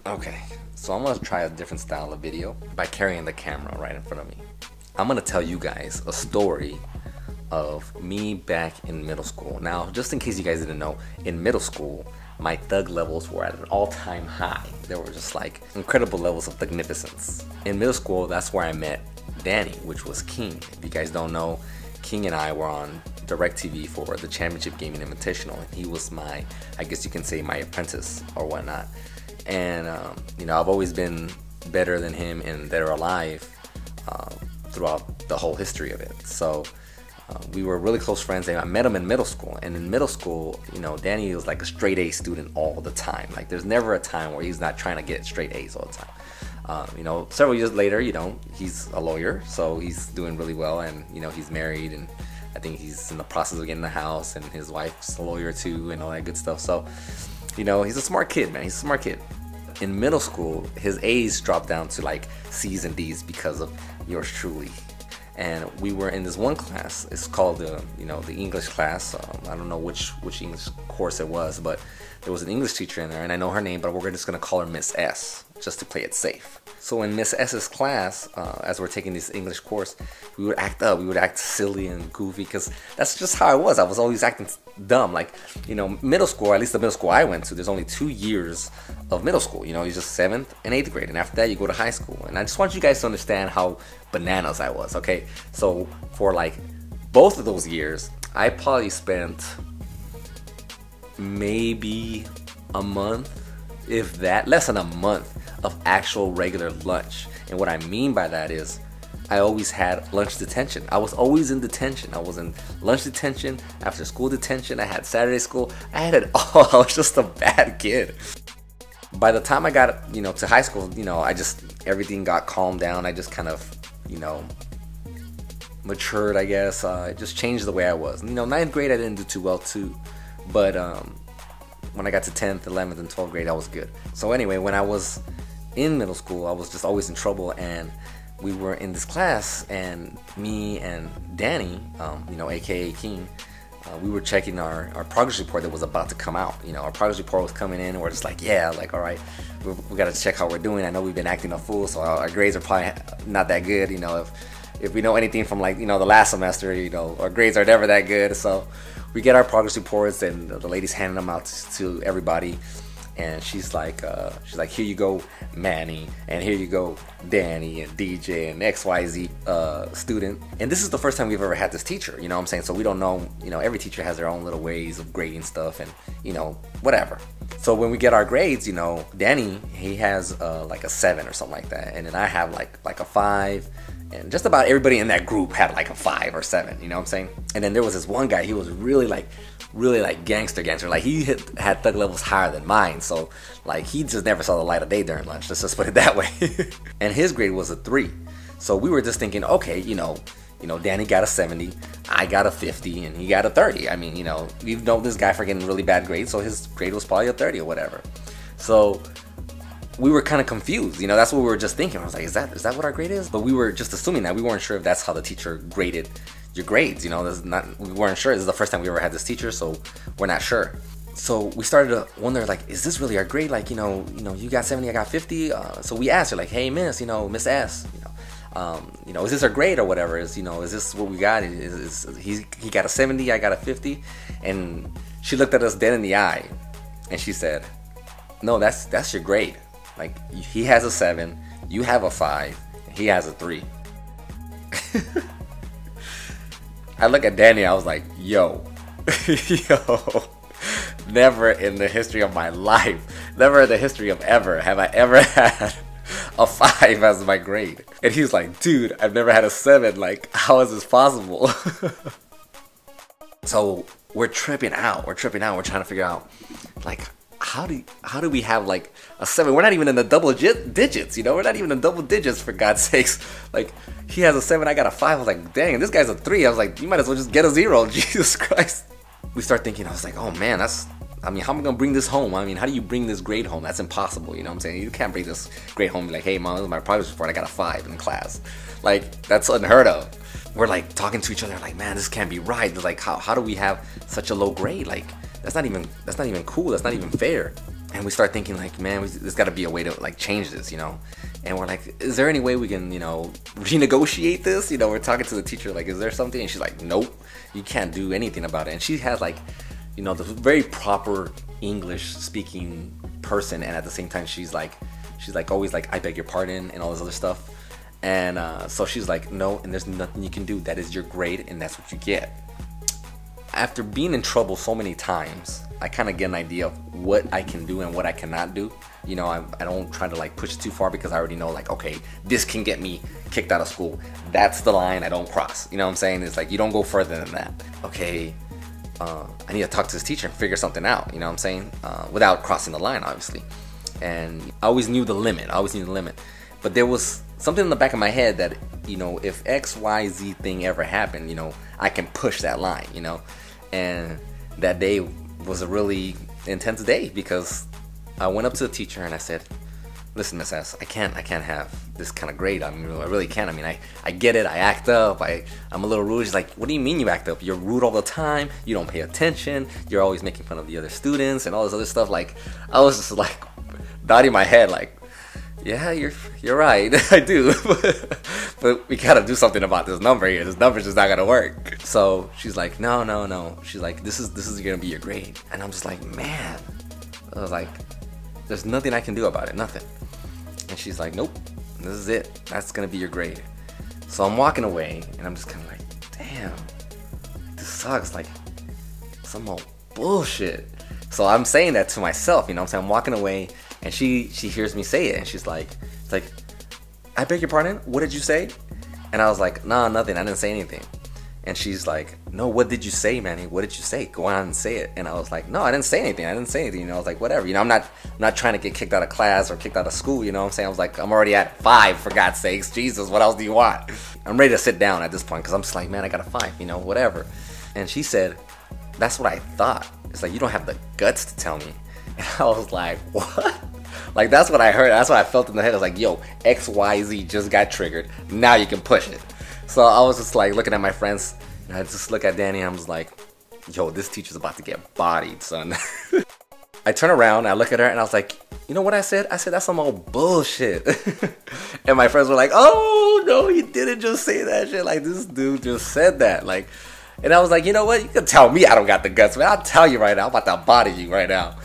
Okay, so I'm gonna try a different style of video by carrying the camera right in front of me. I'm gonna tell you guys a story of me back in middle school. Now, just in case you guys didn't know, in middle school, my thug levels were at an all-time high. They were just like incredible levels of thugnificence. In middle school, that's where I met Danny, which was King. If you guys don't know, King and I were on DirecTV for the Championship Gaming Invitational, and he was my, I guess you can say, my apprentice or whatnot. And you know, I've always been better than him in Dead or Alive throughout the whole history of it. So we were really close friends, and I met him in middle school. And in middle school, you know, Danny was like a straight A student all the time. Like, there's never a time where he's not trying to get straight A's all the time. You know, several years later, you know, he's a lawyer, so he's doing really well, and you know, he's married, and I think he's in the process of getting a house, and his wife's a lawyer too, and all that good stuff. So, you know, he's a smart kid, man. He's a smart kid. In middle school, his A's dropped down to like C's and D's because of yours truly. And we were in this one class. It's called the, you know, the English class. I don't know which English course it was, but there was an English teacher in there, and I know her name, but we're just gonna call her Miss S, just to play it safe. So in Miss S's class, as we're taking this English course, we would act up. We would act silly and goofy, because that's just how I was. I was always acting dumb. Like, you know, middle school, at least the middle school I went to, there's only 2 years of middle school. You know, it's just 7th and 8th grade, and after that you go to high school. And I just want you guys to understand how bananas I was, okay? So for like both of those years, I probably spent maybe a month, if that, less than a month of actual regular lunch. And what I mean by that is I always had lunch detention. I was always in detention. I was in lunch detention, after school detention, I had Saturday school. I had it all. I was just a bad kid. By the time I got, you know, to high school, you know, everything got calmed down. I just kind of, you know, matured, I guess. It just changed the way I was. You know, 9th grade I didn't do too well too, but when I got to 10th, 11th, and 12th grade, I was good. So anyway, when I was in middle school, I was just always in trouble, and we were in this class, and me and Danny, you know, aka King, we were checking our progress report that was about to come out. You know, our progress report was coming in, and we're just like, yeah, like, all right, we got to check how we're doing. I know we've been acting a fool, so our grades are probably not that good. You know, if we know anything from, like, you know, the last semester, you know, our grades are never that good. So we get our progress reports, and the lady's handing them out to everybody. And she's like, here you go, Manny, and here you go, Danny, and DJ, and XYZ student. And this is the first time we've ever had this teacher, you know what I'm saying? So we don't know, you know, every teacher has their own little ways of grading stuff, and, you know, whatever. So when we get our grades, you know, Danny, he has like a 7 or something like that, and then I have like a 5. And just about everybody in that group had like a 5 or 7, you know what I'm saying? And then there was this one guy, he was really like gangster. Like, he had thug levels higher than mine, so like he just never saw the light of day during lunch, let's just put it that way. And his grade was a 3. So we were just thinking, okay, you know, Danny got a 70, I got a 50, and he got a 30. I mean, you know, we've known this guy for getting really bad grades, so his grade was probably a 30 or whatever. So we were kind of confused, you know, that's what we were just thinking. I was like, is that what our grade is? But we were just assuming that. We weren't sure if that's how the teacher graded your grades, you know. We weren't sure. This is the first time we ever had this teacher, so we're not sure. So we started to wonder, like, is this really our grade? Like, you know, you got 70, I got 50. So we asked her, like, hey, Miss, you know, Miss S, you know, is this our grade or whatever? Is this what we got? He got a 70, I got a 50, and she looked at us dead in the eye, and she said, no, that's your grade. Like, he has a 7, you have a 5, and he has a 3. I look at Danny, I was like, yo, never in the history of my life, never in the history of ever, have I ever had a 5 as my grade. And he's like, dude, I've never had a 7, like, how is this possible? So we're tripping out, we're trying to figure out, like, how do we have like a 7? We're not even in the double digits, you know? We're not even in double digits, for God's sakes. Like, he has a 7, I got a 5. I was like, dang, this guy's a 3. I was like, you might as well just get a 0. Jesus Christ. We start thinking, I was like, oh man, I mean, how am I gonna bring this home? I mean, how do you bring this grade home? That's impossible, you know what I'm saying? You can't bring this grade home and be like, hey mom, this is my progress report, I got a 5 in class. Like, that's unheard of. We're like talking to each other, like, man, this can't be right. Like, how do we have such a low grade? Like, that's not even cool. That's not even fair. And we start thinking like, man, there's got to be a way to like change this, you know. And we're like, is there any way we can, you know, renegotiate this? You know, we're talking to the teacher like, is there something? And she's like, nope, you can't do anything about it. And she has like, you know, the very proper English speaking person, and at the same time she's like always like, I beg your pardon and all this other stuff. And so she's like, no, and there's nothing you can do. That is your grade, and that's what you get. After being in trouble so many times, I kind of get an idea of what I can do and what I cannot do. You know, I don't try to like push it too far, because I already know like, okay, this can get me kicked out of school. That's the line I don't cross. You know what I'm saying? It's like, you don't go further than that. Okay, I need to talk to this teacher and figure something out. You know what I'm saying? Without crossing the line, obviously. And I always knew the limit. But there was something in the back of my head that, you know, if XYZ thing ever happened, you know, I can push that line, you know. And that day was a really intense day, because I went up to the teacher and I said, listen, Miss S, I can't have this kind of grade. I mean, I really can't. I mean, I get it. I act up. I'm a little rude. She's like, what do you mean you act up? You're rude all the time. You don't pay attention. You're always making fun of the other students and all this other stuff. Like, I was just like nodding my head like, yeah, you're right. I do. But we gotta do something about this number here. This number's just not gonna work. So she's like, no. She's like, this is gonna be your grade. And I'm just like, man. I was like, there's nothing I can do about it. Nothing. And she's like, nope, this is it. That's gonna be your grade. So I'm walking away, and I'm just kind of like, damn, this sucks. Like, some old bullshit. So I'm saying that to myself, you know what I'm saying? I'm walking away, and she hears me say it, and she's like, I beg your pardon? What did you say? And I was like, nah, nothing. I didn't say anything. And she's like, no, what did you say, Manny? What did you say? Go on and say it. And I was like, no, I didn't say anything. You know, I was like, whatever. You know, I'm not trying to get kicked out of class or kicked out of school. You know what I'm saying? I was like, I'm already at 5, for God's sakes. Jesus, what else do you want? I'm ready to sit down at this point, because I'm just like, man, I got a 5, you know, whatever. And she said, that's what I thought. It's like, you don't have the guts to tell me. And I was like, what? Like, that's what I heard. That's what I felt in the head. I was like, yo, XYZ just got triggered. Now you can push it. So I was just like looking at my friends, and I just look at Danny, and I was like, yo, this teacher's about to get bodied, son. I turn around, I look at her, and I was like, you know what I said? I said, that's some old bullshit. And my friends were like, oh, no, you didn't just say that shit. Like, this dude just said that. Like, and I was like, you know what? You can tell me I don't got the guts, man. I'll tell you right now. I'm about to body you right now.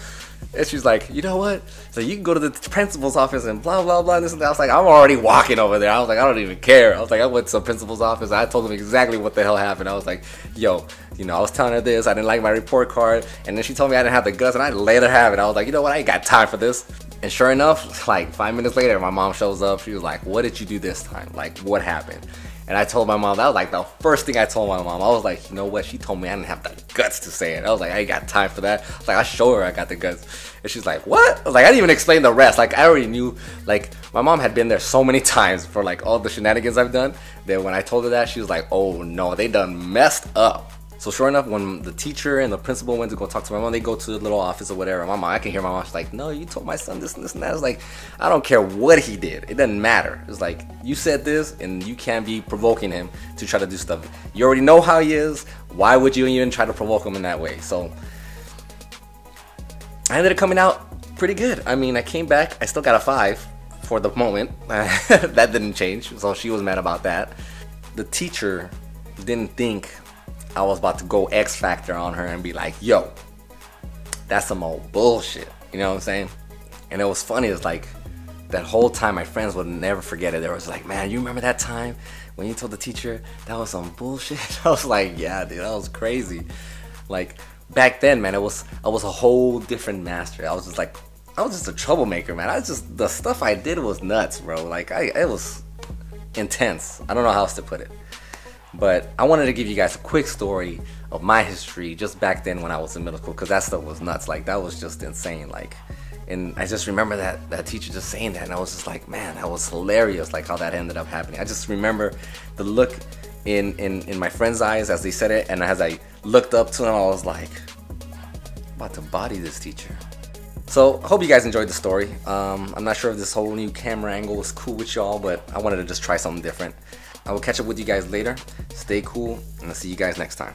And she's like, you know what? So you can go to the principal's office and blah, blah, blah, this and that. I was like, I'm already walking over there. I was like, I don't even care. I was like, I went to the principal's office. I told him exactly what the hell happened. I was like, yo, you know, I was telling her this. I didn't like my report card. And then she told me I didn't have the guts, and I let her have it. I was like, you know what? I ain't got time for this. And sure enough, like 5 minutes later, my mom shows up. She was like, what did you do this time? Like, what happened? And I told my mom, that was like the first thing I told my mom. I was like, you know what? She told me I didn't have the guts to say it. I was like, I ain't got time for that. I was like, I'll show her I got the guts. And she's like, what? I was like, I didn't even explain the rest. Like, I already knew. Like, my mom had been there so many times for like all the shenanigans I've done, that when I told her that, she was like, oh no, they done messed up. So sure enough, when the teacher and the principal went to go talk to my mom, they go to the little office or whatever. My mom, I can hear my mom. She's like, no, you told my son this and this and that. I was like, I don't care what he did. It doesn't matter. It's like, you said this, and you can't be provoking him to try to do stuff. You already know how he is. Why would you even try to provoke him in that way? So I ended up coming out pretty good. I mean, I came back. I still got a 5 for the moment. That didn't change. So she was mad about that. The teacher didn't think I was about to go X Factor on her and be like, yo, that's some old bullshit. You know what I'm saying? And it was funny. It's like, that whole time my friends would never forget it. They was like, man, you remember that time when you told the teacher that was some bullshit? I was like, yeah, dude, that was crazy. Like, back then, man, I was a whole different master. I was just a troublemaker, man. The stuff I did was nuts, bro. Like, it was intense. I don't know how else to put it. But I wanted to give you guys a quick story of my history just back then when I was in middle school, because that stuff was nuts. Like, that was just insane. Like, and I just remember that teacher just saying that, and I was just like, man, that was hilarious, like how that ended up happening. I just remember the look in my friend's eyes as they said it, and as I looked up to him, I was like, I'm about to body this teacher. So, hope you guys enjoyed the story. I'm not sure if this whole new camera angle was cool with y'all, but I wanted to just try something different. I will catch up with you guys later. Stay cool, and I'll see you guys next time.